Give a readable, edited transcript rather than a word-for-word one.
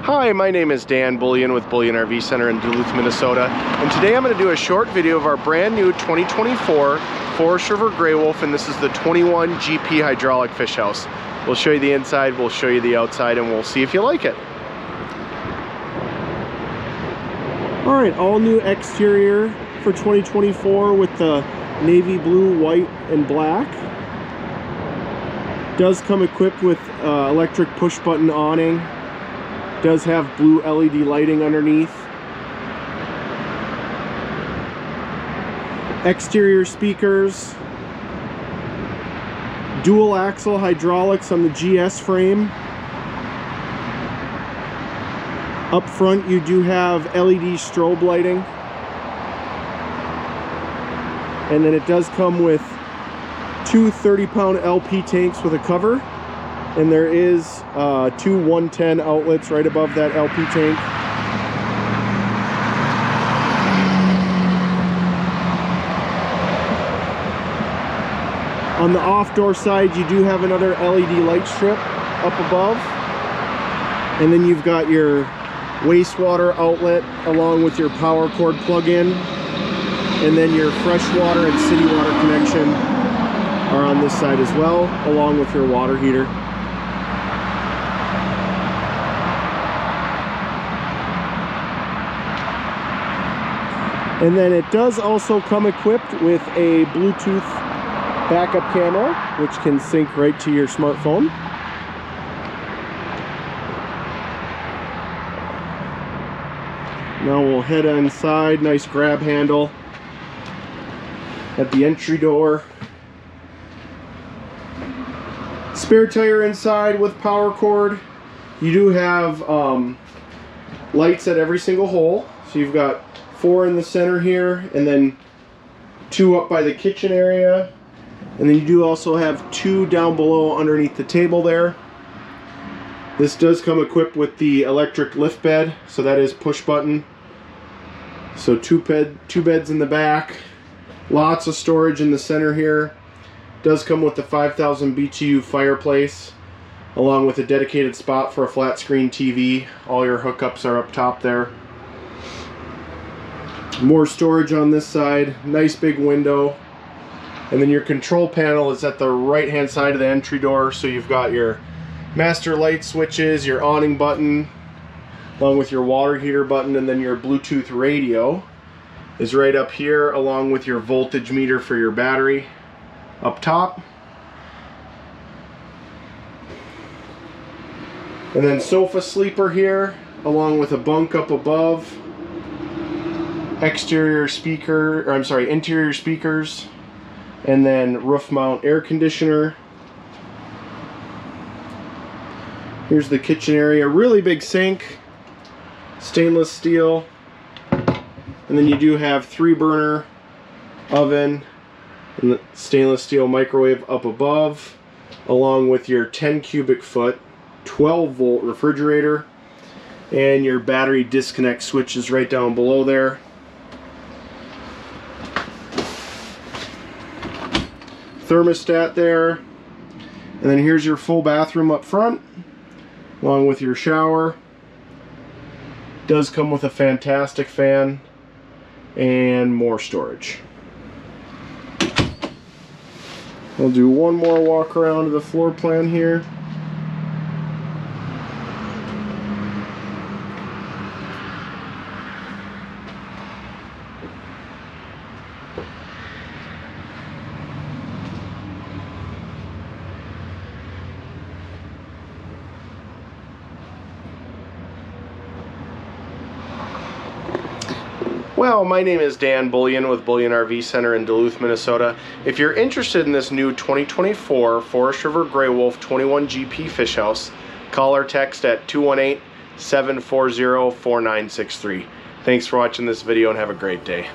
Hi, my name is Dan Bullion with Bullion RV Center in Duluth, Minnesota, and today I'm going to do a short video of our brand new 2024 Forest River Gray Wolf, and this is the 21 GP hydraulic fish house. We'll show you the inside, we'll show you the outside, and we'll see if you like it. All right, all new exterior for 2024 with the navy blue, white, and black. Does come equipped with electric push button awning. Does have blue LED lighting underneath. Exterior speakers. Dual axle hydraulics on the GS frame. Up front you do have LED strobe lighting. And then it does come with two 30-pound LP tanks with a cover. And there is two 110 outlets right above that LP tank. On the off-door side, you do have another LED light strip up above. And then you've got your wastewater outlet along with your power cord plug-in. And then your freshwater and city water connection are on this side as well, along with your water heater. And then it does also come equipped with a Bluetooth backup camera, which can sync right to your smartphone. Now we'll head inside. Nice grab handle at the entry door. Spare tire inside with power cord. You do have lights at every single hole. So you've got 4 in the center here, and then 2 up by the kitchen area. And then you do also have 2 down below underneath the table there. This does come equipped with the electric lift bed, so that is push button. So two beds in the back. Lots of storage in the center here. Does come with the 5,000 BTU fireplace, along with a dedicated spot for a flat screen TV. All your hookups are up top there. More storage on this side. Nice big window. And then your control panel is at the right hand side of the entry door. So you've got your master light switches, your awning button, along with your water heater button, and then your Bluetooth radio is right up here, along with your voltage meter for your battery up top. And then sofa sleeper here, along with a bunk up above. Interior speakers, and then roof mount air conditioner. Here's the kitchen area, really big sink, stainless steel, and then you do have 3-burner oven and the stainless steel microwave up above, along with your 10 cubic foot 12-volt refrigerator, and your battery disconnect switch is right down below there. Thermostat there, and then here's your full bathroom up front, along with your shower. Does come with a fantastic fan and more storage. We'll do one more walk around to the floor plan here. Well, my name is Dan Bullion with Bullion RV Center in Duluth, Minnesota. If you're interested in this new 2024 Forest River Gray Wolf 21 GP fish house, call or text at 218-740-4963. Thanks for watching this video and have a great day.